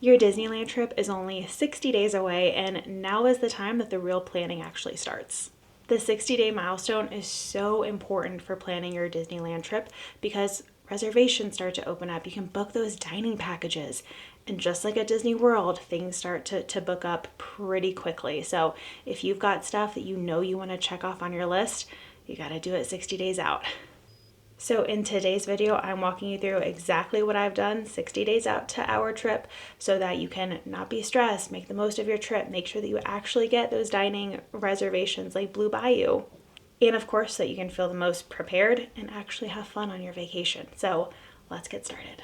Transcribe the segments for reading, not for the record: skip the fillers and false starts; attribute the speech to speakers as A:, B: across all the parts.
A: Your Disneyland trip is only 60 days away, and now is the time that the real planning actually starts. The 60-day milestone is so important for planning your Disneyland trip because reservations start to open up. You can book those dining packages. And just like at Disney World, things start to book up pretty quickly. So if you've got stuff that you know you want to check off on your list, you got to do it 60 days out. So in today's video, I'm walking you through exactly what I've done 60 days out to our trip so that you can not be stressed, make the most of your trip, make sure that you actually get those dining reservations like Blue Bayou. And of course, that you can feel the most prepared and actually have fun on your vacation. So let's get started.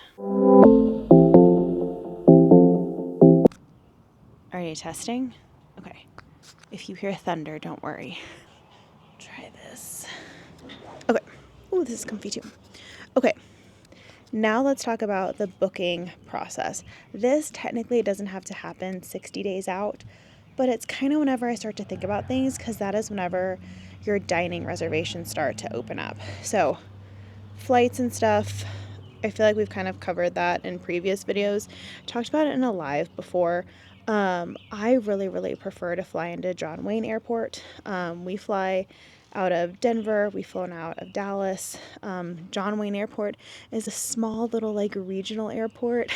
A: Are you testing? Okay. If you hear thunder, don't worry. Try this. Okay. Oh, this is comfy too. Okay. Now let's talk about the booking process. This technically doesn't have to happen 60 days out, but it's kind of whenever I start to think about things because that is whenever your dining reservations start to open up. So flights and stuff, I feel like we've kind of covered that in previous videos. Talked about it in a live before. I really prefer to fly into John Wayne Airport. We fly out of Denver. We've flown out of Dallas. John Wayne Airport is a small little like regional airport.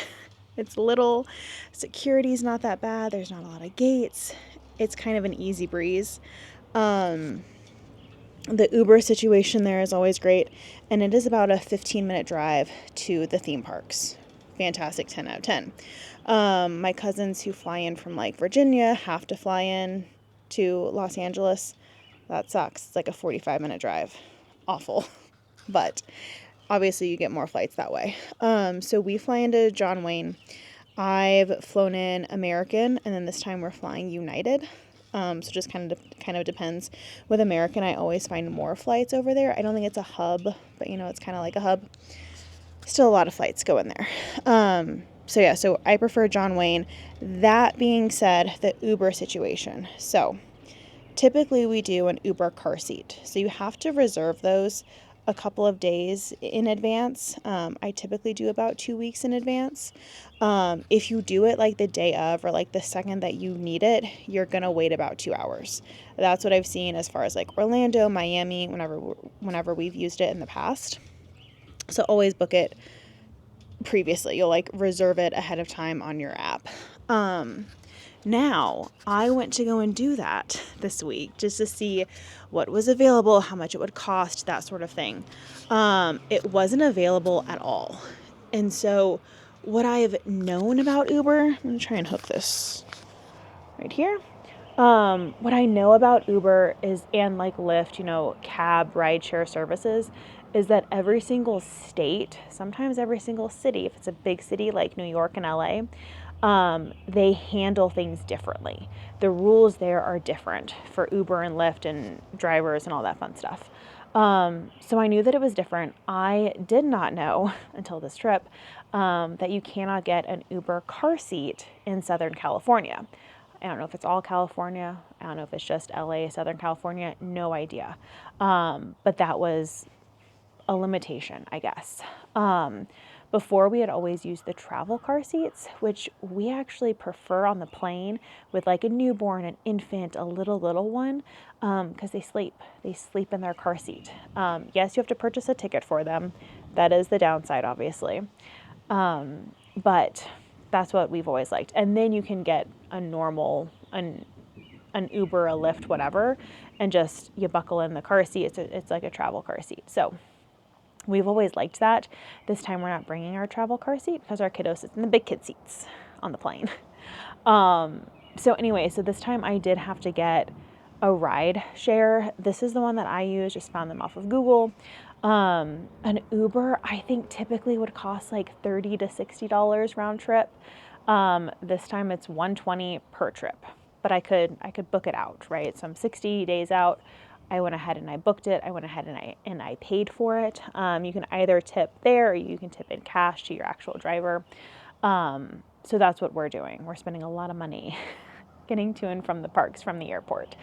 A: It's little. Security's not that bad. There's not a lot of gates. It's kind of an easy breeze. The Uber situation there is always great, and it is about a 15-minute drive to the theme parks. Fantastic, 10 out of 10. My cousins who fly in from like Virginia have to fly in to Los Angeles. That sucks. It's like a 45-minute drive. Awful. But obviously you get more flights that way. So we fly into John Wayne. I've flown in American, and then this time we're flying United. So just kind of depends. With American, I always find more flights over there. I don't think it's a hub, but it's kind of like a hub. Still a lot of flights go in there. So I prefer John Wayne. That being said, the Uber situation. So typically we do an Uber car seat. So you have to reserve those a couple of days in advance. I typically do about 2 weeks in advance. If you do it like the day of or like the second that you need it, you're going to wait about 2 hours. That's what I've seen as far as like Orlando, Miami, whenever we've used it in the past. So always book it previously. You'll like reserve it ahead of time on your app. Now, I went to go and do that this week just to see what was available, how much it would cost, that sort of thing. It wasn't available at all. And so what I've known about Uber, I'm going to try and hook this right here. What I know about Uber is, and like Lyft, cab, rideshare services, is that every single state, sometimes every single city, if it's a big city like New York and LA, they handle things differently. The rules there are different for Uber and Lyft and drivers and all that fun stuff. So I knew that it was different. I did not know until this trip that you cannot get an Uber car seat in Southern California. I don't know if it's all California. I don't know if it's just LA, Southern California. No idea. But that was a limitation, I guess. Before we had always used the travel car seats, which we actually prefer on the plane with like a newborn, an infant, a little one, because they sleep in their car seat. Yes, you have to purchase a ticket for them. That is the downside, obviously. But that's what we've always liked. And then you can get a normal, an Uber, a Lyft, whatever, and just you buckle in the car seat. It's like a travel car seat. So we've always liked that. This time we're not bringing our travel car seat because our kiddo sits in the big kid seats on the plane. So this time I did have to get a ride share. This is the one that I use, just found them off of Google. An Uber, I think typically would cost like $30 to $60 round trip. This time it's $120 per trip, but I could book it out, right? So I'm 60 days out. I went ahead and I booked it. I went ahead and I paid for it. You can either tip there or you can tip in cash to your actual driver. So that's what we're doing. We're spending a lot of money getting to and from the parks from the airport.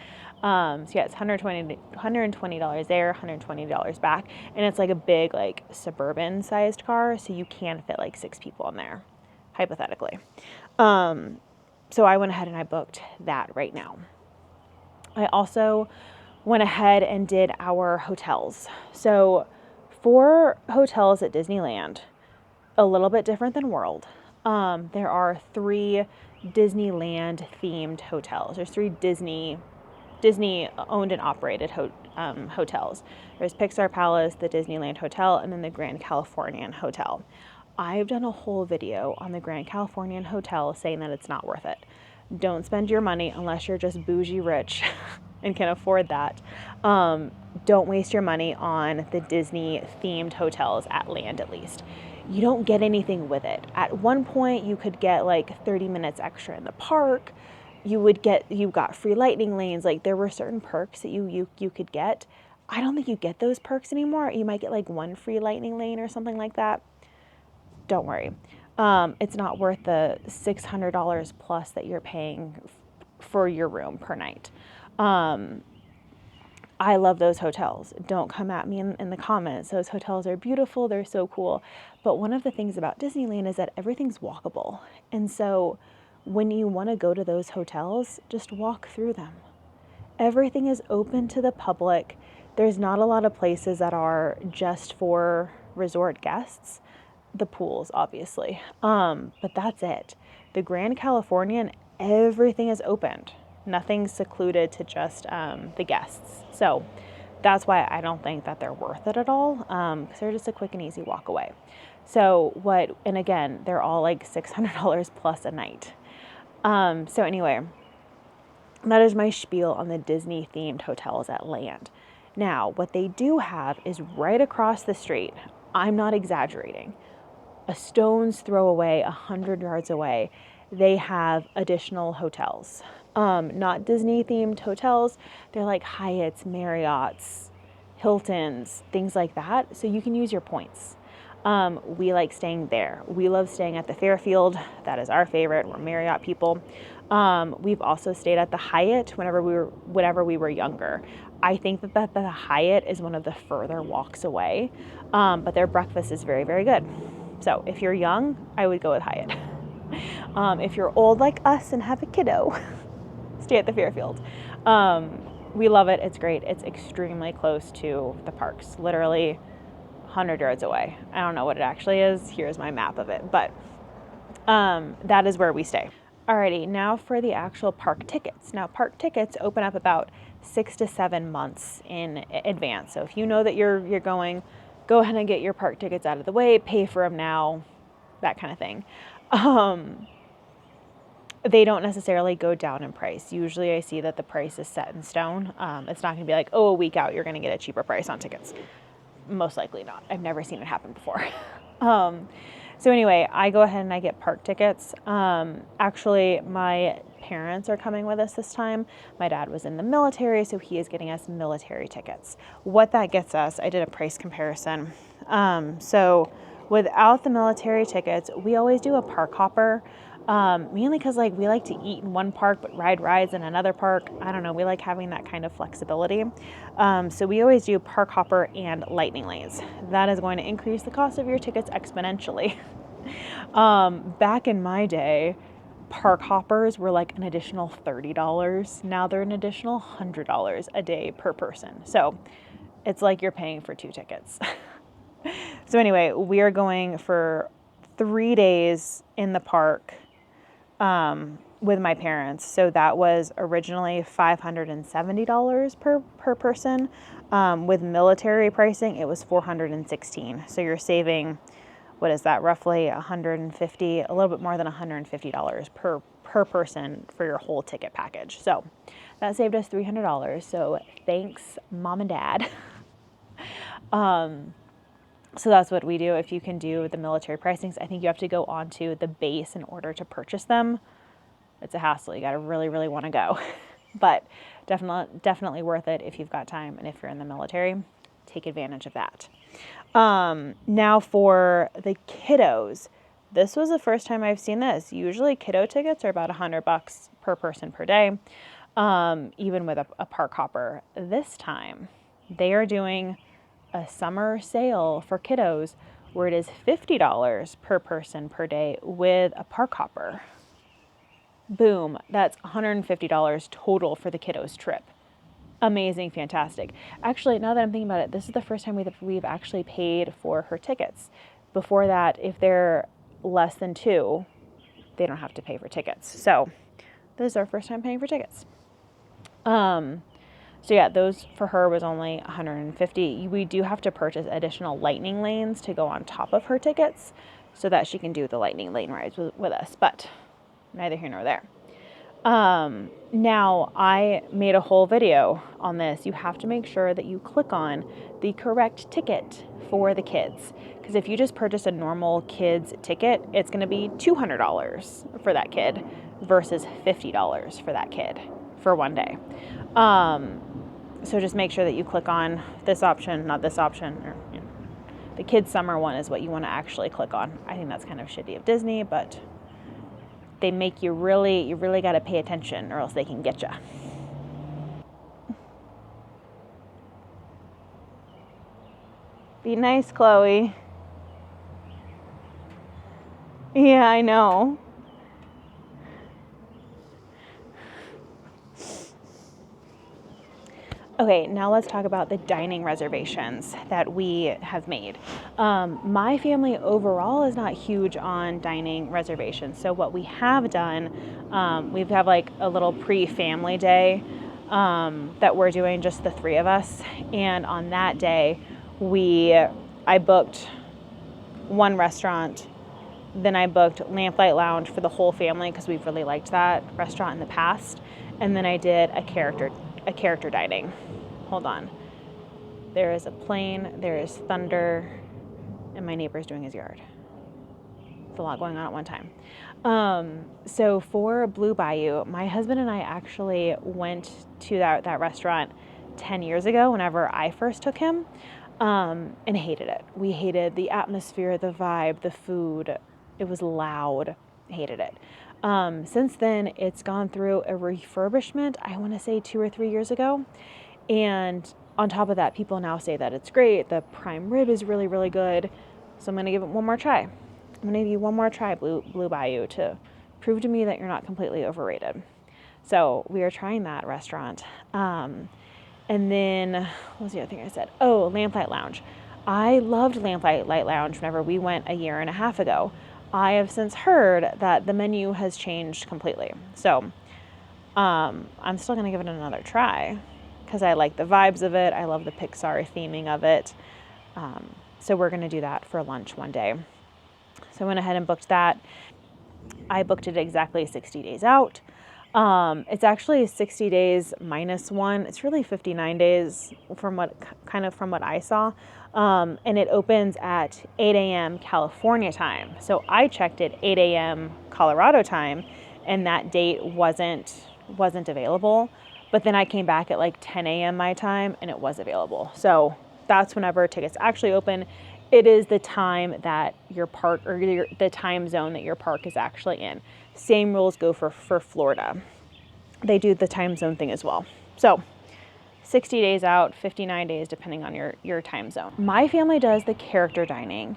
A: It's $120 there, $120 back. And it's like a big, like suburban sized car. So you can fit like 6 people in there. hypothetically. So I went ahead and I booked that right now. I also went ahead and did our hotels. So for hotels at Disneyland, a little bit different than World. There are 3 Disneyland themed hotels. There's 3 Disney owned and operated hotels. There's Pixar Palace, the Disneyland Hotel, and then the Grand Californian Hotel. I've done a whole video on the Grand Californian Hotel saying that it's not worth it. Don't spend your money unless you're just bougie rich and can afford that. Don't waste your money on the Disney themed hotels at land, at least. You don't get anything with it. At one point you could get like 30 minutes extra in the park. You got free lightning lanes. Like there were certain perks that you could get. I don't think you get those perks anymore. You might get like 1 free lightning lane or something like that. Don't worry. It's not worth the $600 plus that you're paying for your room per night. I love those hotels. Don't come at me in the comments. Those hotels are beautiful. They're so cool. But one of the things about Disneyland is that everything's walkable. And so when you want to go to those hotels, just walk through them. Everything is open to the public. There's not a lot of places that are just for resort guests. The pools, obviously. But that's it. The Grand Californian, everything is opened. Nothing's secluded to just the guests. So that's why I don't think that they're worth it at all, because they're just a quick and easy walk away. So and again, they're all like $600 plus a night. So anyway, that is my spiel on the Disney themed hotels at land. Now, what they do have is right across the street. I'm not exaggerating. A stone's throw away, 100 yards away, they have additional hotels. Not Disney themed hotels. They're like Hyatts, Marriott's, Hilton's, things like that. So you can use your points. We like staying there. We love staying at the Fairfield. That is our favorite. We're Marriott people. We've also stayed at the Hyatt whenever we were younger. I think that the Hyatt is one of the further walks away, but their breakfast is very, very good. So if you're young, I would go with Hyatt. If you're old like us and have a kiddo, stay at the Fairfield. We love it. It's great. It's extremely close to the parks, literally 100 yards away. I don't know what it actually is. Here's my map of it, but that is where we stay. Alrighty, now for the actual park tickets. Now, park tickets open up about 6 to 7 months in advance. So if you know that you're going, go ahead and get your park tickets out of the way, pay for them now, that kind of thing. They don't necessarily go down in price. Usually I see that the price is set in stone. It's not going to be like, oh, a week out, you're going to get a cheaper price on tickets. Most likely not. I've never seen it happen before. So anyway, I go ahead and I get park tickets. Actually, my parents are coming with us this time. My dad was in the military, so he is getting us military tickets. What that gets us, I did a price comparison. So without the military tickets, we always do a park hopper. Mainly because we like to eat in one park but ride rides in another park. I don't know, we like having that kind of flexibility. So we always do park hopper and lightning lanes. That is going to increase the cost of your tickets exponentially. Back in my day, park hoppers were like an additional $30. Now they're an additional $100 a day per person. So it's like you're paying for 2 tickets. So anyway, we are going for 3 days in the park with my parents. So that was originally $570 per person. With military pricing, it was $416. So you're saving, what is that, roughly $150, a little bit more than $150 per person for your whole ticket package. So that saved us $300. So thanks, Mom and Dad. So that's what we do. If you can do the military pricings, I think you have to go onto the base in order to purchase them. It's a hassle. You got to really, really want to go. But definitely worth it if you've got time and if you're in the military, take advantage of that. Now for the kiddos, this was the first time I've seen this. Usually kiddo tickets are about $100 per person per day, even with a park hopper. This time they are doing a summer sale for kiddos where it is $50 per person per day with a park hopper. Boom, that's $150 total for the kiddos trip. Amazing, fantastic. Actually, now that I'm thinking about it, this is the first time we've actually paid for her tickets. Before that, if they're less than 2, they don't have to pay for tickets. So this is our first time paying for tickets. So yeah, those for her was only $150. We do have to purchase additional lightning lanes to go on top of her tickets so that she can do the lightning lane rides with us, but neither here nor there. Now I made a whole video on this. You have to make sure that you click on the correct ticket for the kids. Because if you just purchase a normal kids ticket, it's going to be $200 for that kid versus $50 for that kid for one day. So just make sure that you click on this option, not this option, or the kids summer one is what you want to actually click on. I think that's kind of shitty of Disney, but they make you really got to pay attention or else they can get you. Be nice, Chloe. Yeah, I know. Okay, now let's talk about the dining reservations that we have made. My family overall is not huge on dining reservations. So what we have done, we have like a little pre-family day that we're doing, just the 3 of us. And on that day, I booked one restaurant. Then I booked Lamplight Lounge for the whole family because we've really liked that restaurant in the past. And then I did a character dining. Hold on. There is a plane, there is thunder, and my neighbor's doing his yard. It's a lot going on at one time. So for Blue Bayou, my husband and I actually went to that restaurant 10 years ago whenever I first took him, and hated it. We hated the atmosphere, the vibe, the food. It was loud. Hated it. Since then, it's gone through a refurbishment, I want to say 2 or 3 years ago. And on top of that, people now say that it's great. The prime rib is really, really good. So I'm going to give it one more try. I'm going to give you one more try, Blue Bayou, to prove to me that you're not completely overrated. So we are trying that restaurant. And then, what was the other thing I said? Oh, Lamplight Lounge. I loved Lamplight Lounge whenever we went a year and a half ago. I have since heard that the menu has changed completely. So I'm still going to give it another try because I like the vibes of it. I love the Pixar theming of it. So we're going to do that for lunch one day. So I went ahead and booked that. I booked it exactly 60 days out. It's actually 60 days minus 1. It's really 59 days from what I saw. And it opens at 8 a.m. California time. So I checked it 8 a.m. Colorado time, and that date wasn't available. But then I came back at like 10 a.m. my time, and it was available. So that's whenever tickets actually open. It is the time that your park, or the time zone that your park is actually in. Same rules go for Florida. They do the time zone thing as well. So 60 days out, 59 days, depending on your time zone. My family does the character dining.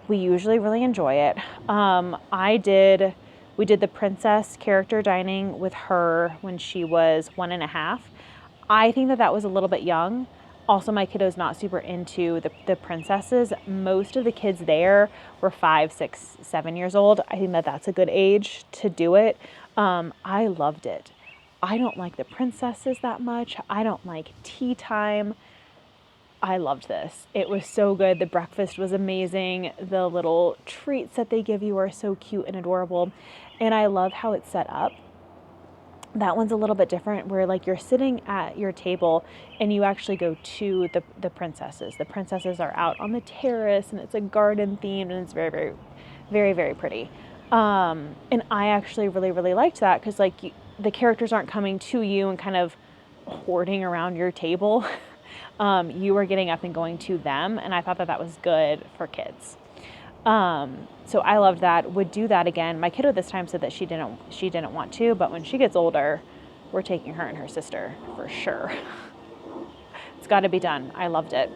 A: We usually really enjoy it. We did the princess character dining with her when she was 1.5. I think that was a little bit young. Also, my kiddo's not super into the princesses. Most of the kids there were 5, 6, 7 years old. I think that that's a good age to do it. I loved it. I don't like the princesses that much. I don't like tea time. I loved this. It was so good. The breakfast was amazing. The little treats that they give you are so cute and adorable. And I love how it's set up. That one's a little bit different where like you're sitting at your table and you actually go to the princesses. The princesses are out on the terrace and it's a garden themed and it's very, very, very, very pretty. And I actually really, really liked that because like the characters aren't coming to you and kind of hoarding around your table. You were getting up and going to them, and I thought that was good for kids. So I loved that. Would do that again. My kiddo this time said that she didn't want to, but when she gets older, we're taking her and her sister for sure. It's got to be done. I loved it.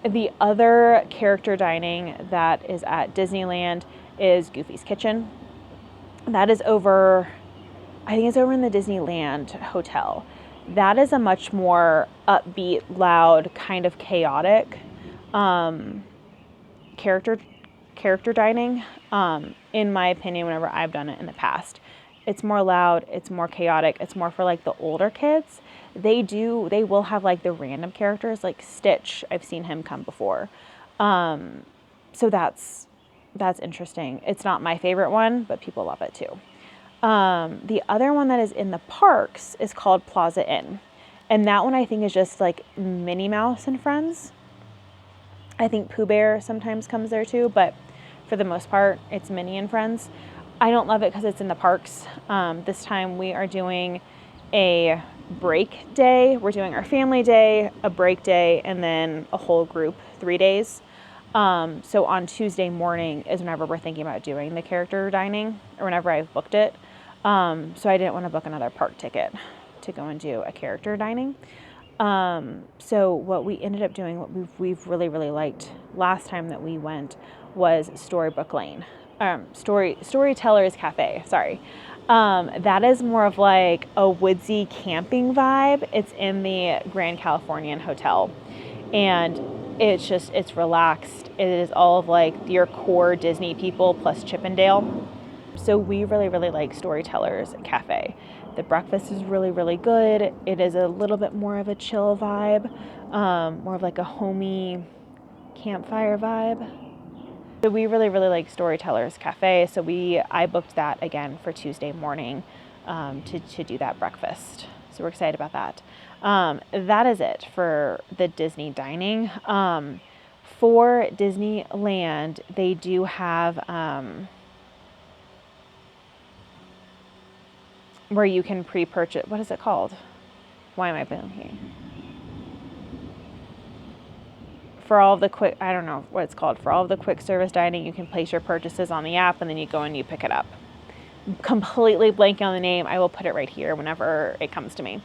A: The other character dining that is at Disneyland is Goofy's Kitchen. That is over, I think it's over in the Disneyland Hotel. That is a much more upbeat, loud, kind of chaotic character dining, in my opinion, whenever I've done it in the past. It's more loud, it's more chaotic, it's more for like the older kids. They will have like the random characters, like Stitch. I've seen him come before. So that's interesting. It's not my favorite one, but people love it too. The other one that is in the parks is called Plaza Inn. And that one I think is just like Minnie Mouse and Friends. I think Pooh Bear sometimes comes there too, but for the most part, it's Minnie and Friends. I don't love it because it's in the parks. This time we are doing a break day. We're doing our family day, a break day, and then a whole group 3 days. So on Tuesday morning is whenever we're thinking about doing the character dining, or whenever I've booked it. So I didn't want to book another park ticket to go and do a character dining. So what we ended up doing, what we've really, really liked last time that we went, was Storybook Lane. Storytellers Cafe, sorry. That is more of like a woodsy camping vibe. It's in the Grand Californian Hotel. And it's relaxed. It is all of like your core Disney people plus Chippendale. So we really, really like Storytellers Cafe. The breakfast is really, really good. It is a little bit more of a chill vibe, more of like a homey campfire vibe. So we really, really like Storytellers Cafe. So I booked that again for Tuesday morning to do that breakfast. So we're excited about that. That is it for the Disney dining. For Disneyland, they do have where you can pre-purchase. What is it called? Why am I blanking? For all of the quick, I don't know what it's called. For all of the quick service dining, you can place your purchases on the app and then you go and you pick it up. Completely blanking on the name. I will put it right here whenever it comes to me.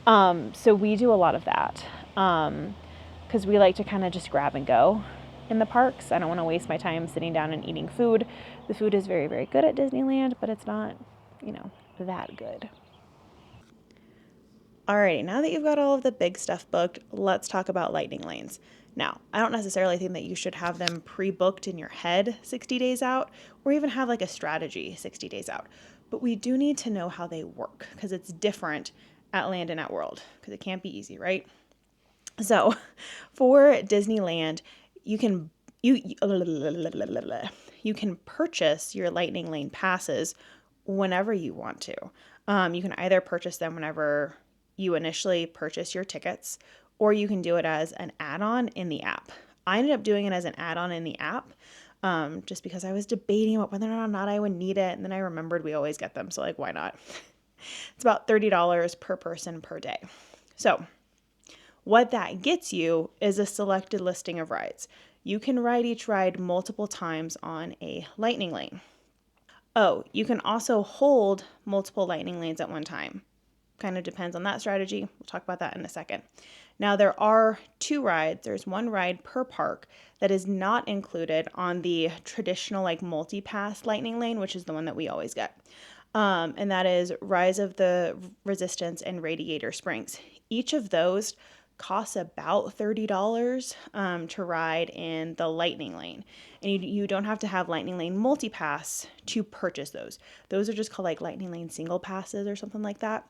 A: So we do a lot of that because we like to kind of just grab and go in the parks. I don't want to waste my time sitting down and eating food. The food is very, very good at Disneyland, but it's not, that good. Alrighty, now that you've got all of the big stuff booked, let's talk about lightning lanes. Now, I don't necessarily think that you should have them pre-booked in your head 60 days out, or even have like a strategy 60 days out. But we do need to know how they work, because it's different at Land and at World, because it can't be easy, right? So, for Disneyland, you can purchase your lightning lane passes whenever you want to. You can either purchase them whenever you initially purchase your tickets, or you can do it as an add-on in the app. I ended up doing it as an add-on in the app, just because I was debating about whether or not I would need it, and then I remembered we always get them, so like, why not? It's about $30 per person per day. So what that gets you is a selected listing of rides. You can ride each ride multiple times on a lightning lane. Oh, you can also hold multiple lightning lanes at one time. Kind of depends on that strategy. We'll talk about that in a second. Now, there are 2 rides. There's 1 ride per park that is not included on the traditional like multi-pass lightning lane, which is the one that we always get. And that is Rise of the Resistance and Radiator Springs. Each of those costs about $30 to ride in the lightning lane, and you don't have to have lightning lane multi-pass to purchase those. Those are just called like lightning lane single passes or something like that.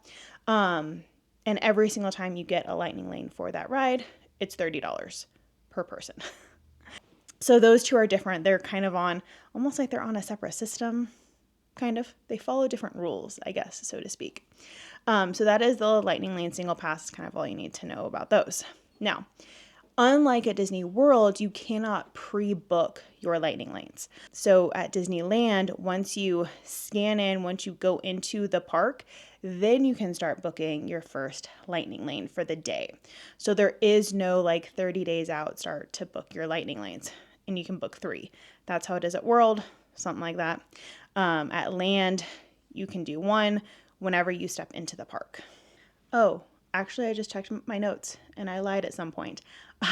A: And every single time you get a lightning lane for that ride, it's $30 per person. So those 2 are different. They're kind of on, almost like they're on a separate system, kind of. They follow different rules, I guess, so to speak. So that is the lightning lane single pass, kind of all you need to know about those. Now, unlike at Disney World, you cannot pre-book your lightning lanes. So at Disneyland, once you scan in, once you go into the park, then you can start booking your first lightning lane for the day. So there is no like 30 days out start to book your lightning lanes, and you can book 3. That's how it is at World, something like that. At Land, you can do 1 whenever you step into the park. Oh, actually, I just checked my notes and I lied at some point.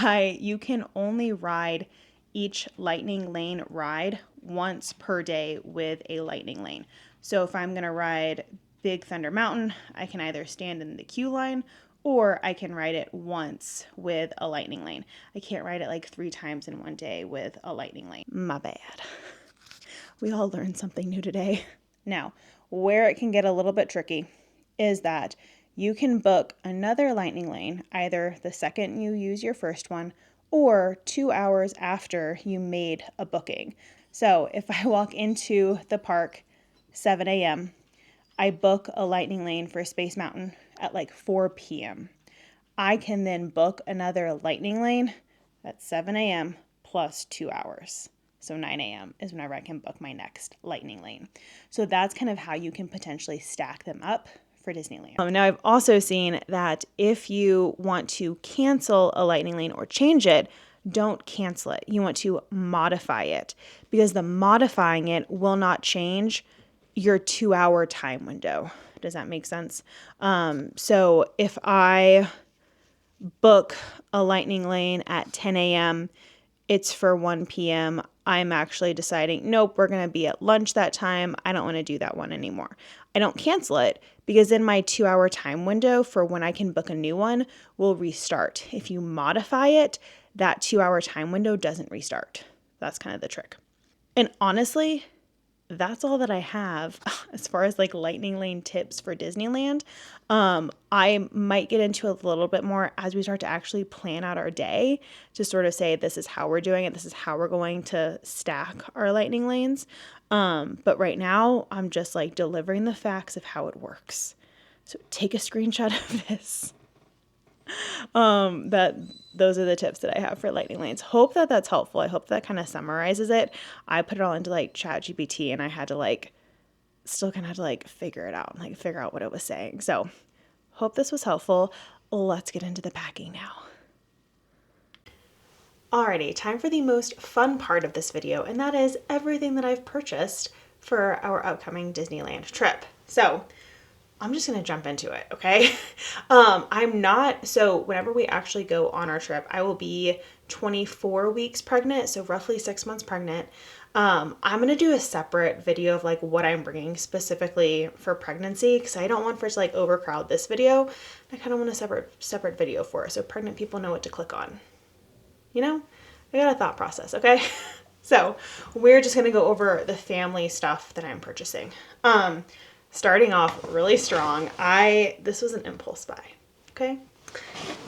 A: You can only ride each lightning lane ride once per day with a lightning lane. So if I'm going to ride Big Thunder Mountain, I can either stand in the queue line or I can ride it once with a lightning lane. I can't ride it like 3 times in one day with a lightning lane. My bad. We all learned something new today. Now, where it can get a little bit tricky is that you can book another lightning lane either the second you use your first one or 2 hours after you made a booking. So if I walk into the park 7 a.m., I book a lightning lane for Space Mountain at like 4 p.m. I can then book another lightning lane at 7 a.m. plus 2 hours. So 9 a.m. is whenever I can book my next lightning lane. So that's kind of how you can potentially stack them up for Disneyland. Now I've also seen that if you want to cancel a lightning lane or change it, don't cancel it. You want to modify it because the modifying it will not change your 2-hour time window. Does that make sense? So if I book a lightning lane at 10 a.m., it's for 1 p.m. I'm actually deciding, nope, we're going to be at lunch that time. I don't want to do that one anymore. I don't cancel it because then my 2-hour time window for when I can book a new one will restart. If you modify it, that 2-hour time window doesn't restart. That's kind of the trick. And honestly, that's all that I have as far as like lightning lane tips for Disneyland. I might get into a little bit more as we start to actually plan out our day to sort of say, this is how we're doing it. This is how we're going to stack our lightning lanes. But right now I'm just like delivering the facts of how it works. So take a screenshot of this. Those are the tips that I have for lightning lanes. Hope that that's helpful. I hope that kind of summarizes it. I put it all into like ChatGPT and I had to like still kind of had to like figure it out and like figure out what it was saying. So hope this was helpful. Let's get into the packing now. Alrighty, time for the most fun part of this video, and that is everything that I've purchased for our upcoming Disneyland trip. So I'm just going to jump into it, okay? So whenever we actually go on our trip, I will be 24 weeks pregnant, so roughly 6 months pregnant. I'm going to do a separate video of like what I'm bringing specifically for pregnancy because I don't want for it to like overcrowd this video. I kind of want a separate video for it so pregnant people know what to click on. You know, I got a thought process, okay? So we're just going to go over the family stuff that I'm purchasing. Starting off really strong, this was an impulse buy, okay?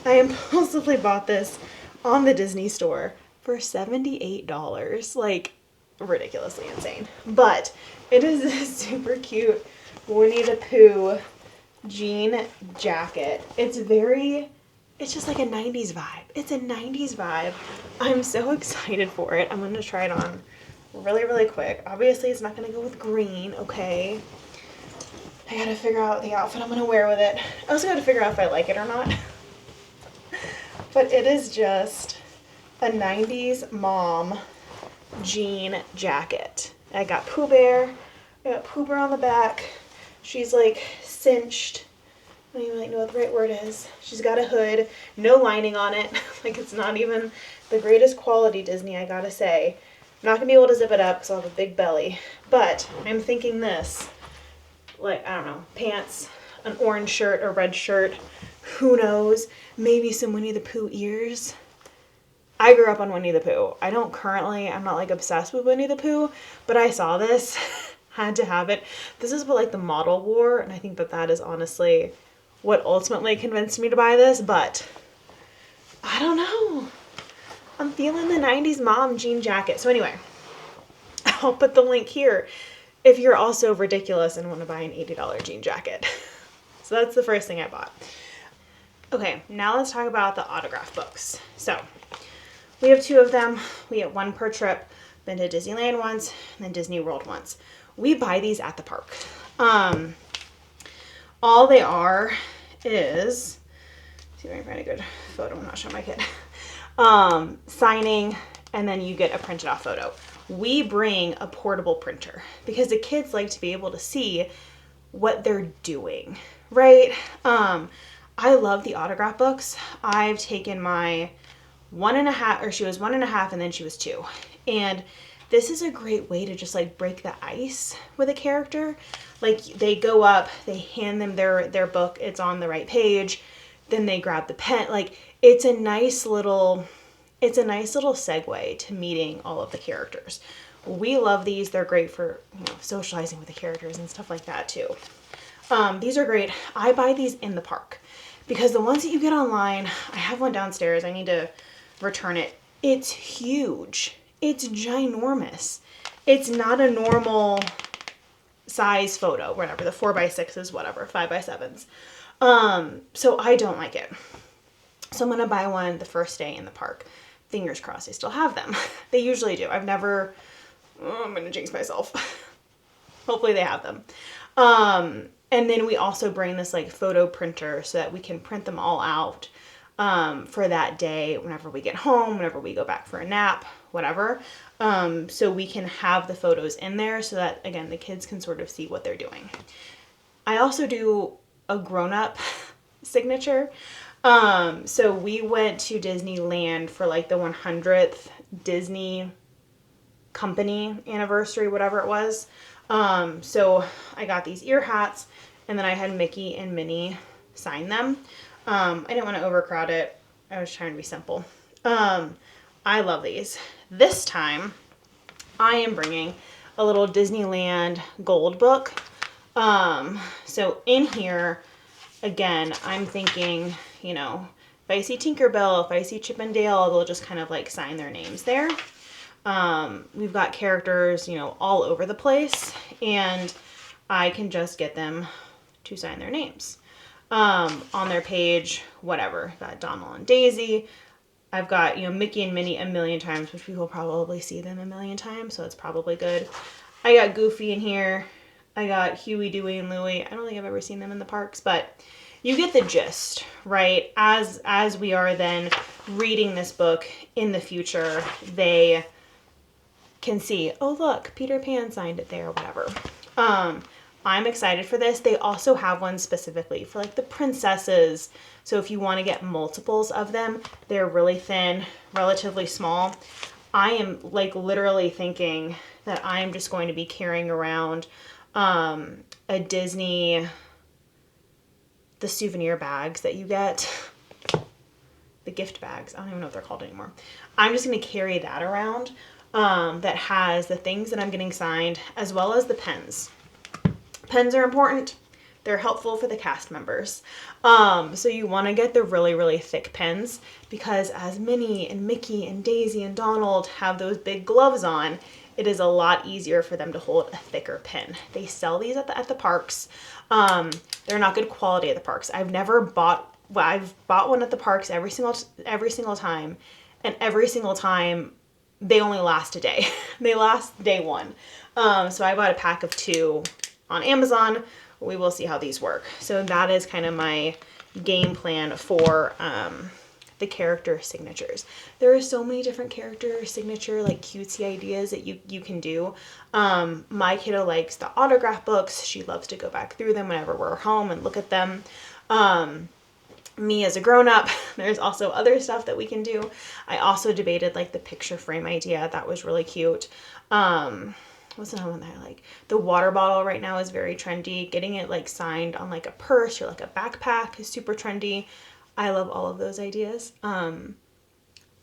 A: I impulsively bought this on the Disney store for $78, like ridiculously insane. But it is this super cute Winnie the Pooh jean jacket. It's just like a 90s vibe. It's a 90s vibe. I'm so excited for it. I'm going to try it on really, really quick. Obviously, it's not going to go with green, okay? I gotta figure out the outfit I'm gonna wear with it. I also gotta figure out if I like it or not. But it is just a 90s mom jean jacket. I got Pooh Bear. I got Pooh Bear on the back. She's like cinched. I don't even like know what the right word is. She's got a hood, no lining on it. Like it's not even the greatest quality Disney, I gotta say. I'm not gonna be able to zip it up because I'll have a big belly. But I'm thinking this. Like, I don't know, pants, an orange shirt, a red shirt, who knows, maybe some Winnie the Pooh ears. I grew up on Winnie the Pooh. I'm not like obsessed with Winnie the Pooh, but I saw this, had to have it. This is what like the model wore, and I think that is honestly what ultimately convinced me to buy this, but I don't know. I'm feeling the 90s mom jean jacket. So anyway, I'll put the link here if you're also ridiculous and want to buy an $80 jean jacket. So that's the first thing I bought. Okay, now let's talk about the autograph books. So we have 2 of them. We get 1 per trip. Been to Disneyland once and then Disney World once. We buy these at the park. All they are is, see if I can find a good photo. I'm not showing my kid. Signing, and then you get a printed off photo. We bring a portable printer because the kids like to be able to see what they're doing, right? I love the autograph books. I've taken my 1.5, or she was 1.5 and then she was 2. And this is a great way to just like break the ice with a character. Like they go up, they hand them their book, it's on the right page, then they grab the pen. Like it's a nice little segue to meeting all of the characters. We love these. They're great for, socializing with the characters and stuff like that too. These are great. I buy these in the park because the ones that you get online, I have one downstairs. I need to return it. It's huge. It's ginormous. It's not a normal size photo, whatever, the 4x6s, whatever, 5x7s. So I don't like it. So I'm going to buy one the first day in the park. Fingers crossed they still have them. They usually do. I'm going to jinx myself. Hopefully they have them. And then we also bring this like photo printer so that we can print them all out for that day whenever we get home, whenever we go back for a nap, whatever. So we can have the photos in there so that, again, the kids can sort of see what they're doing. I also do a grown-up signature. So we went to Disneyland for like the 100th Disney company anniversary, whatever it was. So I got these ear hats and then I had Mickey and Minnie sign them. I didn't want to overcrowd it. I was trying to be simple. I love these. This time I am bringing a little Disneyland gold book. So in here, again, I'm thinking, if I see Tinkerbell, if I see Chip and Dale, they'll just kind of like sign their names there. We've got characters, all over the place, and I can just get them to sign their names. On their page, whatever. I've got Donald and Daisy. I've got, Mickey and Minnie a million times, which people probably see them a million times, so it's probably good. I got Goofy in here. I got Huey, Dewey, and Louie. I don't think I've ever seen them in the parks, but you get the gist, right? As we are then reading this book in the future, they can see, oh look, Peter Pan signed it there, whatever. I'm excited for this. They also have one specifically for like the princesses. So if you want to get multiples of them, they're really thin, relatively small. I am like literally thinking that I am just going to be carrying around a Disney, the souvenir bags that you get, the gift bags. I don't even know what they're called anymore. I'm just going to carry that around that has the things that I'm getting signed as well as the pens. Pens are important. They're helpful for the cast members. So you want to get the really, really thick pens because as Minnie and Mickey and Daisy and Donald have those big gloves on, it is a lot easier for them to hold a thicker pen. They sell these at the parks. They're not good quality at the parks. I've bought one at the parks every single time, and every single time they only last a day. They last day one. So I bought a pack of 2 on Amazon. We will see how these work. So that is kind of my game plan for the character signatures. There are so many different character signature, like cutesy ideas that you can do. My kiddo likes the autograph books. She loves to go back through them whenever we're home and look at them. Me as a grown-up, there's also other stuff that we can do. I also debated like the picture frame idea. That was really cute. What's another one that I like? The water bottle right now is very trendy. Getting it like signed on like a purse or like a backpack is super trendy. I love all of those ideas.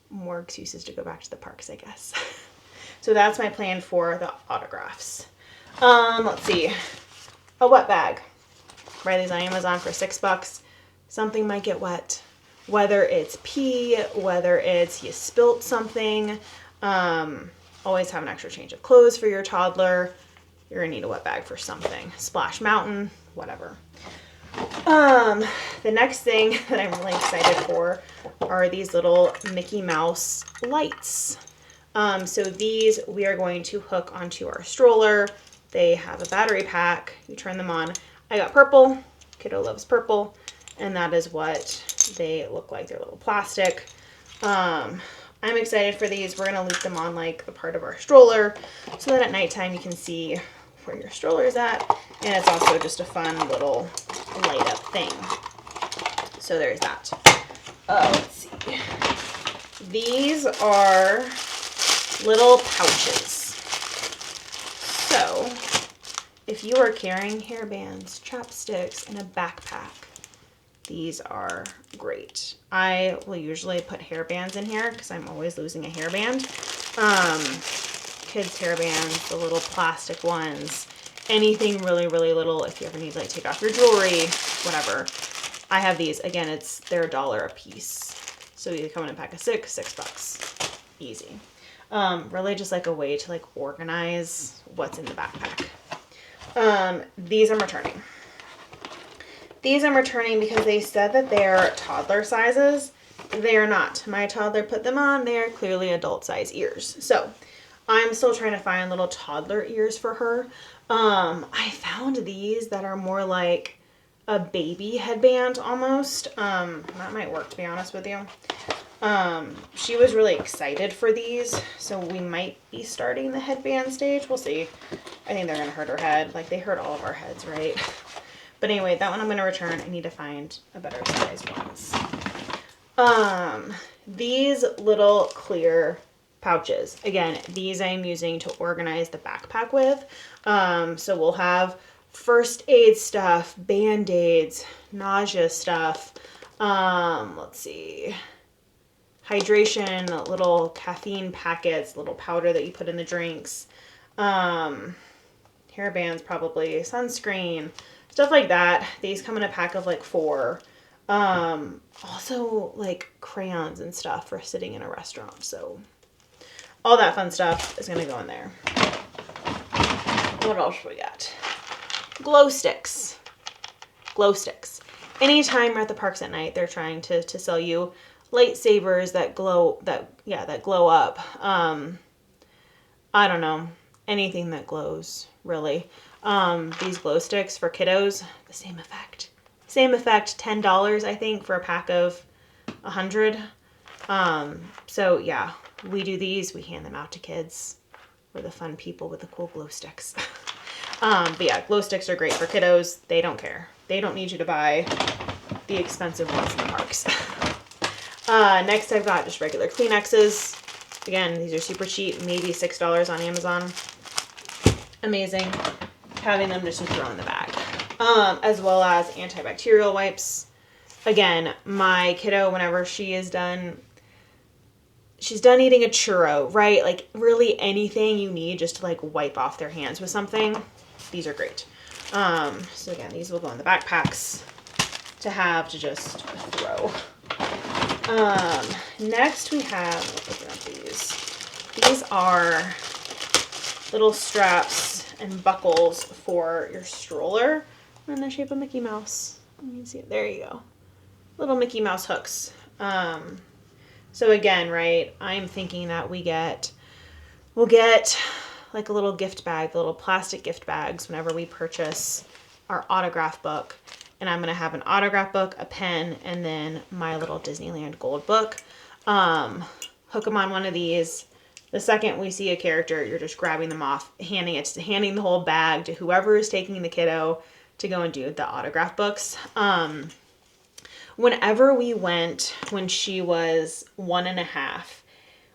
A: More excuses to go back to the parks, I guess. So that's my plan for the autographs. Let's see. A wet bag. Buy these on Amazon for $6. Something might get wet. Whether it's pee, whether it's you spilt something. Always have an extra change of clothes for your toddler. You're gonna need a wet bag for something. Splash Mountain, whatever. The next thing that I'm really excited for are these little Mickey Mouse lights. So these we are going to hook onto our stroller. They have a battery pack. You turn them on. I got purple. Kiddo loves purple. And that is what they look like. They're little plastic. I'm excited for these. We're going to loop them on like a part of our stroller so that at nighttime you can see where your stroller is at. And it's also just a fun little light up thing. So there's that. Let's see. These are little pouches. So if you are carrying hair bands, chopsticks, and a backpack, these are great. I will usually put hair bands in here because I'm always losing a hairband. Kids' hair bands, the little plastic ones, anything really, really little if you ever need to like take off your jewelry, whatever. I have these. Again, they're $1 a piece. So you come in a pack of $6. Easy. Really just like a way to like organize what's in the backpack. These I'm returning. These I'm returning because they said that they're toddler sizes. They are not. My toddler put them on. They are clearly adult size ears. So I'm still trying to find little toddler ears for her. I found these that are more like a baby headband almost. That might work, to be honest with you. She was really excited for these, so we might be starting the headband stage. We'll see. I think they're gonna hurt her head. Like they hurt all of our heads, right? But anyway, that one I'm gonna return. I need to find a better size ones. These little clear pouches. Again, these I'm using to organize the backpack with. So we'll have first aid stuff, Band-Aids, nausea stuff. Let's see. Hydration, little caffeine packets, little powder that you put in the drinks. Hair bands probably, sunscreen, stuff like that. These come in a pack of like 4. Also like crayons and stuff for sitting in a restaurant. So all that fun stuff is going to go in there. What else we got? Glow sticks. Glow sticks. Anytime you're at the parks at night, they're trying to sell you lightsabers that glow, that glow up. I don't know. Anything that glows, really. These glow sticks for kiddos, the same effect. Same effect, $10, I think, for a pack of 100. So yeah, we do these. We hand them out to kids. We're the fun people with the cool glow sticks. But yeah, glow sticks are great for kiddos. They don't care. They don't need you to buy the expensive ones in the parks. Next I've got just regular Kleenexes. Again, these are super cheap, maybe $6 on Amazon. Amazing. Having them just to throw in the bag. As well as antibacterial wipes. Again, my kiddo, whenever she's done eating a churro, right? Like really anything you need just to like wipe off their hands with something. These are great. So again, these will go in the backpacks to have to just throw. Next we have, let's open up these. These are little straps and buckles for your stroller in the shape of Mickey Mouse. You can see it. There you go. Little Mickey Mouse hooks. So again, right, I'm thinking that we'll get like a little gift bag, the little plastic gift bags whenever we purchase our autograph book. And I'm going to have an autograph book, a pen, and then my little Disneyland gold book. Hook them on one of these. The second we see a character, you're just grabbing them off, handing the whole bag to whoever is taking the kiddo to go and do the autograph books. Whenever we went, when she was 1.5,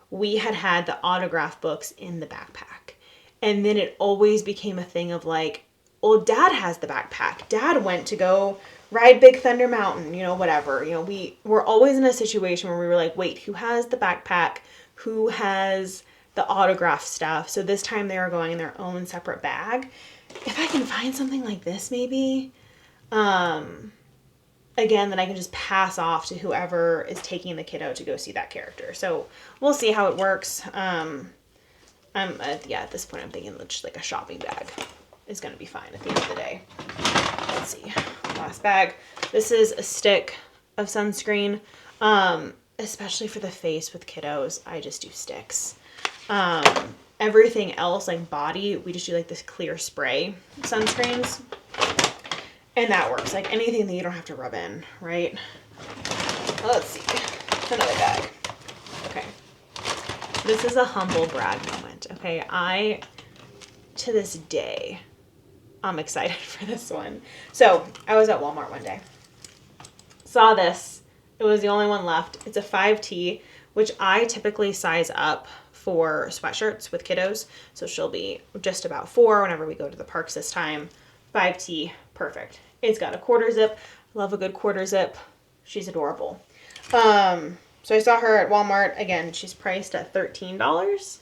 A: we had the autograph books in the backpack. And then it always became a thing of like, well, Dad has the backpack. Dad went to go ride Big Thunder Mountain, whatever. We were always in a situation where we were like, wait, who has the backpack? Who has the autograph stuff? So this time they are going in their own separate bag. If I can find something like this, maybe, again, that I can just pass off to whoever is taking the kiddo to go see that character. So we'll see how it works. At this point, I'm thinking just like a shopping bag is going to be fine at the end of the day. Let's see. Last bag. This is a stick of sunscreen, especially for the face with kiddos. I just do sticks. Everything else, like body, we just do like this clear spray sunscreens. And that works. Like anything that you don't have to rub in, right? Let's see. Another bag. Okay. This is a humble brag moment. Okay. To this day, I'm excited for this one. So I was at Walmart one day. Saw this. It was the only one left. It's a 5T, which I typically size up for sweatshirts with kiddos. So she'll be just about 4 whenever we go to the parks this time. 5T, perfect. It's got a quarter zip. Love a good quarter zip. She's adorable. So I saw her at Walmart. Again, she's priced at $13.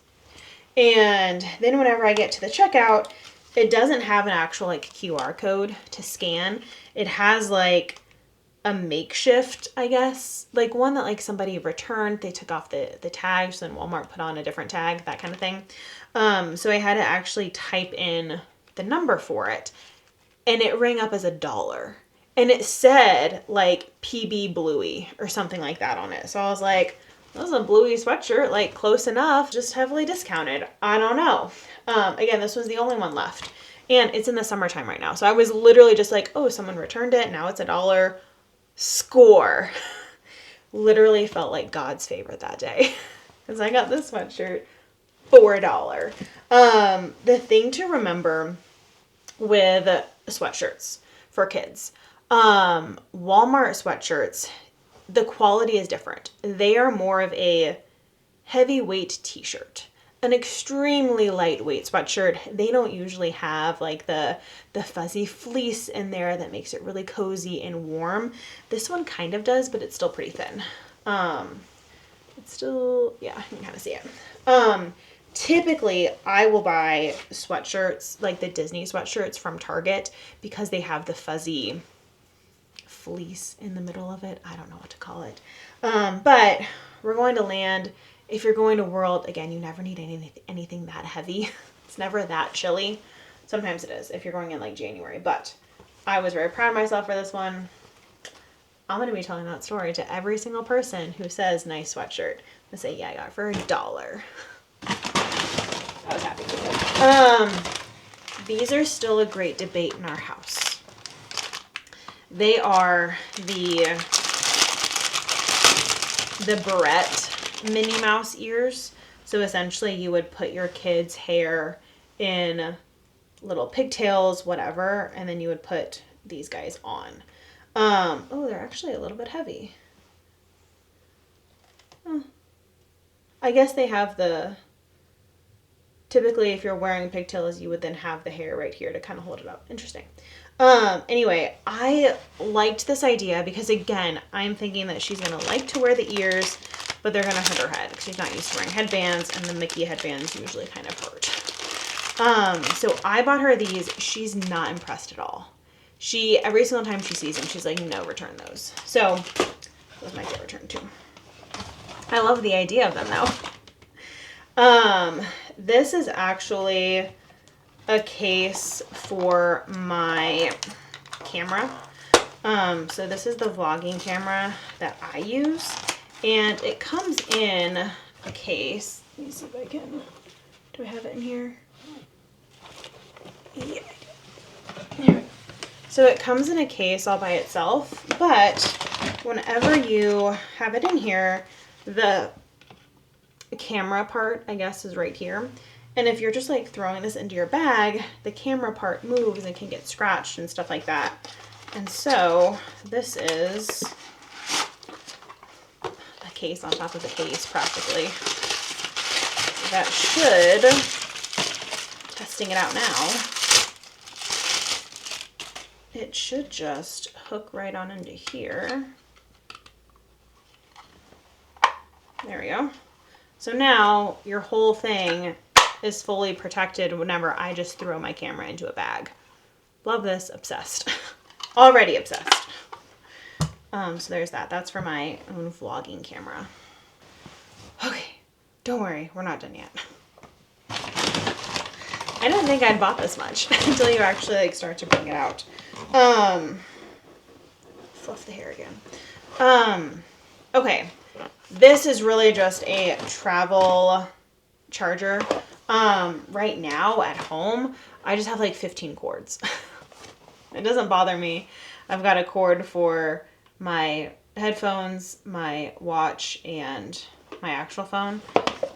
A: And then whenever I get to the checkout, it doesn't have an actual like QR code to scan. It has like a makeshift, I guess, like one that like somebody returned. They took off the tags, then Walmart put on a different tag, that kind of thing. So I had to actually type in the number for it, and it rang up as $1. And it said like PB Bluey or something like that on it. So I was like, this is a Bluey sweatshirt, like close enough, just heavily discounted. I don't know. Again, this was the only one left. And it's in the summertime right now. So I was literally just like, oh, someone returned it. Now it's $1. Score. Literally felt like God's favorite that day. Because I got this sweatshirt for $1. The thing to remember with sweatshirts for kids, Walmart sweatshirts, the quality is different. They are more of a heavyweight t-shirt. An extremely lightweight sweatshirt. They don't usually have like the fuzzy fleece in there that makes it really cozy and warm. This one kind of does, but it's still pretty thin. It's still, yeah, you can kind of see it. Typically, I will buy sweatshirts, like the Disney sweatshirts from Target, because they have the fuzzy fleece in the middle of it. I don't know what to call it. But we're going to Land. If you're going to World, again, you never need anything that heavy. It's never that chilly. Sometimes it is if you're going in like January. But I was very proud of myself for this one. I'm going to be telling that story to every single person who says nice sweatshirt. I'm going to say, yeah, I got it for $1. I was happy with it. These are still a great debate in our house. They are the barrette Minnie Mouse ears. So essentially you would put your kids' hair in little pigtails, whatever, and then you would put these guys on. Oh, they're actually a little bit heavy. I guess they have typically if you're wearing pigtails, you would then have the hair right here to kind of hold it up. Interesting. Anyway, I liked this idea because again, I'm thinking that she's going to like to wear the ears, but they're going to hurt her head because she's not used to wearing headbands, and the Mickey headbands usually kind of hurt. So I bought her these. She's not impressed at all. Every single time she sees them, she's like, no, return those. So those might get returned too. I love the idea of them though. This is actually a case for my camera. So this is the vlogging camera that I use, and it comes in a case. Let me see if I can, do I have it in here? Yeah. There we go. So it comes in a case all by itself, but whenever you have it in here, the camera part, I guess, is right here. And if you're just like throwing this into your bag, the camera part moves and can get scratched and stuff like that. And so this is a case on top of a case practically. That should, testing it out now, it should just hook right on into here. There we go. So now your whole thing is fully protected whenever I just throw my camera into a bag. Love this, obsessed. Already obsessed. So there's that. That's for my own vlogging camera. Okay, don't worry, we're not done yet. I didn't think I'd bought this much until you actually like start to bring it out. Fluff the hair again. Okay, this is really just a travel charger. Right now at home, I just have like 15 cords. It doesn't bother me. I've got a cord for my headphones, my watch, and my actual phone.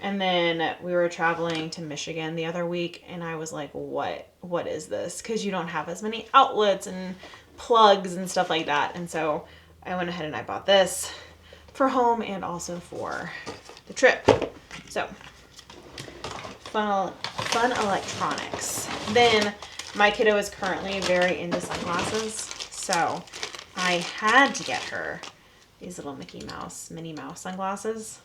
A: And then we were traveling to Michigan the other week, and I was like, what is this? Because you don't have as many outlets and plugs and stuff like that. And so I went ahead and I bought this for home and also for the trip. So fun electronics. Then my kiddo is currently very into sunglasses, so I had to get her these little Minnie Mouse sunglasses.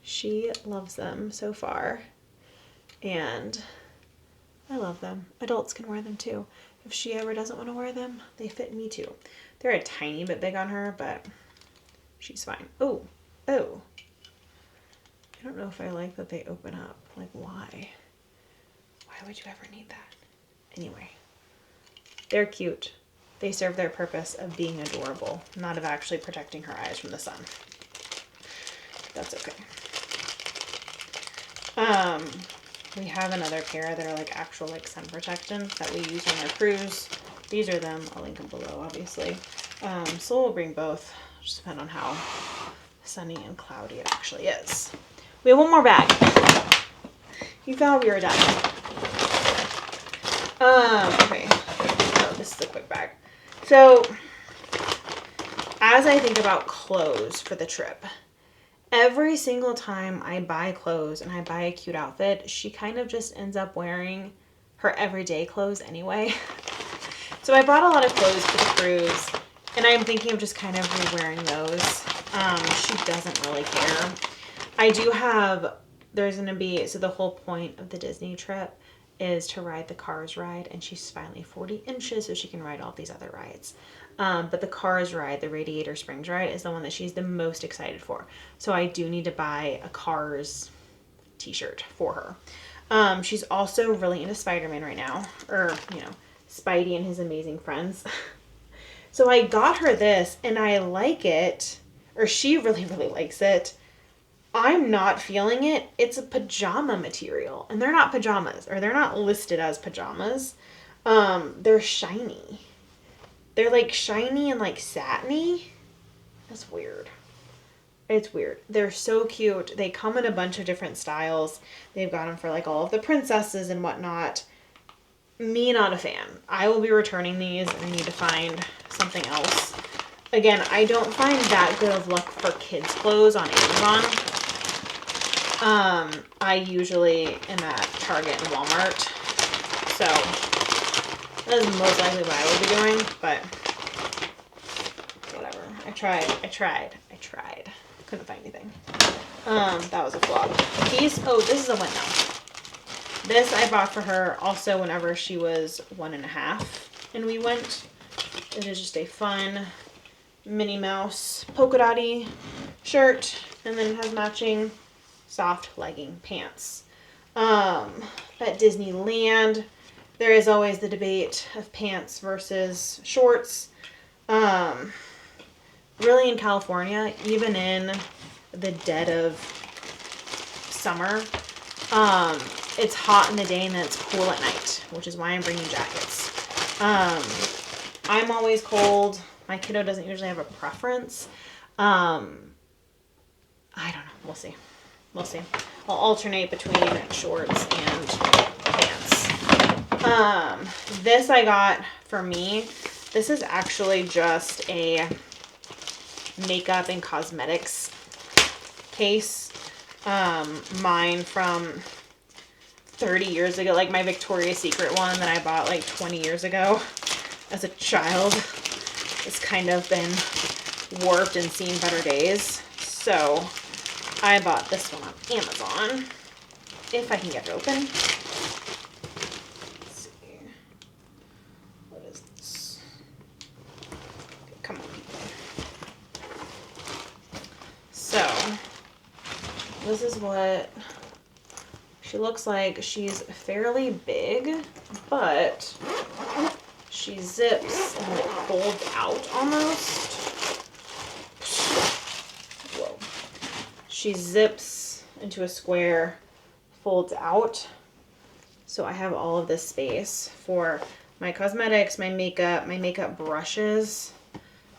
A: She loves them so far, and I love them. Adults can wear them too. If she ever doesn't want to wear them, they fit me too. They're a tiny bit big on her, but she's fine. Oh. I don't know if I like that they open up. Like, why? Why would you ever need that? Anyway, they're cute. They serve their purpose of being adorable, not of actually protecting her eyes from the sun. That's okay. We have another pair that are like actual like sun protection that we use on our cruise. These are them. I'll link them below, obviously. So we'll bring both, just depend on how sunny and cloudy it actually is. We have one more bag. You thought we were done. Okay. Oh, this is a quick bag. So, as I think about clothes for the trip, every single time I buy clothes and I buy a cute outfit, she kind of just ends up wearing her everyday clothes anyway. So I brought a lot of clothes for the cruise, and I'm thinking of just kind of re-wearing those. She doesn't really care. I do have, there's going to be, so the whole point of the Disney trip is to ride the Cars ride, and she's finally 40 inches, so she can ride all these other rides. But the Cars ride, the Radiator Springs ride, is the one that she's the most excited for. So I do need to buy a Cars t-shirt for her. She's also really into Spider-Man right now, or, you know, Spidey and his amazing friends. So I got her this, and I like it, or she really, really likes it. I'm not feeling it. It's a pajama material, and they're not pajamas, or they're not listed as pajamas. They're shiny. They're like shiny and like satiny. That's weird. It's weird. They're so cute. They come in a bunch of different styles. They've got them for like all of the princesses and whatnot. Me, not a fan. I will be returning these, and I need to find something else. Again, I don't find that good of luck for kids' clothes on Amazon. I usually am at Target and Walmart, so that is most likely what I will be doing, but whatever. I tried. Couldn't find anything. That was a flop. These, oh, this is a win now. This I bought for her also whenever she was 1.5 and we went. It is just a fun Minnie Mouse polka dotty shirt, and then it has matching soft legging pants. At Disneyland, there is always the debate of pants versus shorts. Really in California, even in the dead of summer, it's hot in the day and then it's cool at night, which is why I'm bringing jackets. I'm always cold. My kiddo doesn't usually have a preference. I don't know. We'll see. I'll alternate between shorts and pants. This I got for me. This is actually just a makeup and cosmetics case. Mine from 30 years ago, like my Victoria's Secret one that I bought like 20 years ago as a child. It's kind of been warped and seen better days. So I bought this one on Amazon, if I can get it open. Let's see. What is this? Come on, people. So, this is what she looks like. She's fairly big, but she zips and like folds out almost. Whoa. She zips into a square, folds out. So I have all of this space for my cosmetics, my makeup brushes.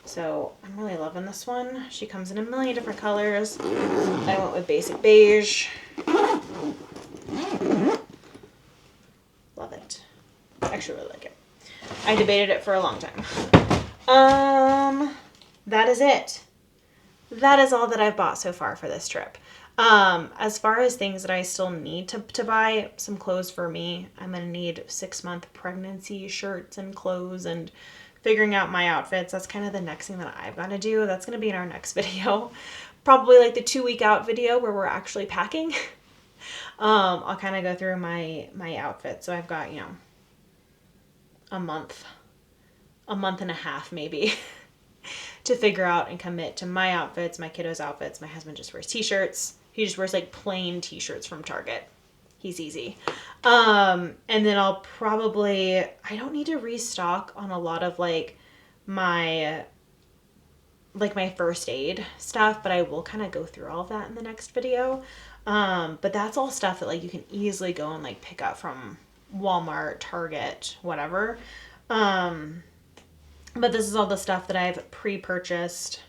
A: So I'm really loving this one. She comes in a million different colors. I went with basic beige. Love it. I actually really like it. I debated it for a long time. That is it. That is all that I've bought so far for this trip. As far as things that I still need to buy, some clothes for me. I'm gonna need 6-month pregnancy shirts and clothes and figuring out my outfits. That's kind of the next thing that I've got to do. That's gonna be in our next video. Probably like the 2-week out video where we're actually packing. I'll kind of go through my outfit. So I've got, you know, a month and a half maybe to figure out and commit to my outfits, my kiddos' outfits. My husband just wears t-shirts. He just wears like plain t-shirts from Target. He's easy. And then I'll probably, I don't need to restock on a lot of like my first aid stuff, but I will kind of go through all of that in the next video. But that's all stuff that like you can easily go and like pick up from Walmart, Target, whatever. But this is all the stuff that I've pre-purchased,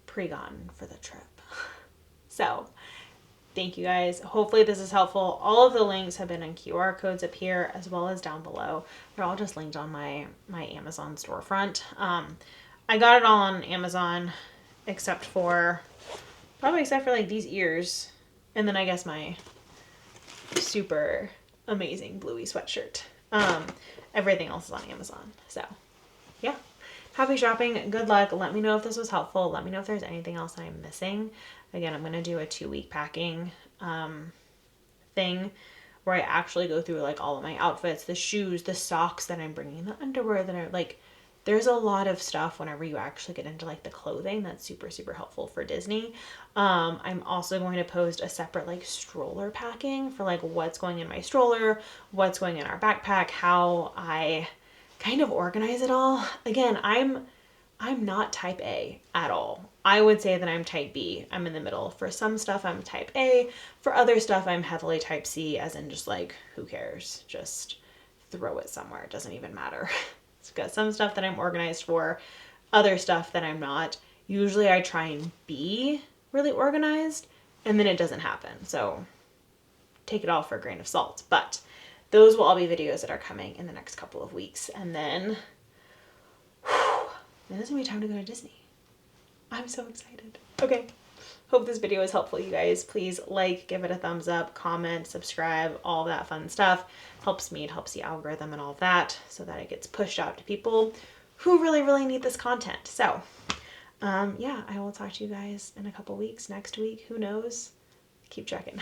A: pre-gotten for the trip. So thank you guys. Hopefully this is helpful. All of the links have been in QR codes up here as well as down below. They're all just linked on my Amazon storefront. I got it all on Amazon except for like these ears. And then I guess my super amazing bluey sweatshirt. Everything else is on Amazon. So yeah, happy shopping. Good luck. Let me know if this was helpful. Let me know if there's anything else I'm missing. Again, I'm going to do a 2-week packing thing where I actually go through like all of my outfits, the shoes, the socks that I'm bringing, the underwear that are like, there's a lot of stuff whenever you actually get into like the clothing that's super, super helpful for Disney. I'm also going to post a separate like stroller packing for like what's going in my stroller, what's going in our backpack, how I kind of organize it all. Again, I'm not type A at all. I would say that I'm type B. I'm in the middle. For some stuff, I'm type A. For other stuff, I'm heavily type C, as in just like, who cares? Just throw it somewhere. It doesn't even matter. It's got some stuff that I'm organized for, other stuff that I'm not. Usually I try and be really organized, and then it doesn't happen. So take it all for a grain of salt. But those will all be videos that are coming in the next couple of weeks. And then it's gonna be time to go to Disney. I'm so excited. Okay. Hope this video was helpful, you guys. Please like, give it a thumbs up, comment, subscribe, all that fun stuff. Helps me, it helps the algorithm and all of that so that it gets pushed out to people who really, really need this content. So, yeah, I will talk to you guys in a couple weeks, next week, who knows? Keep checking.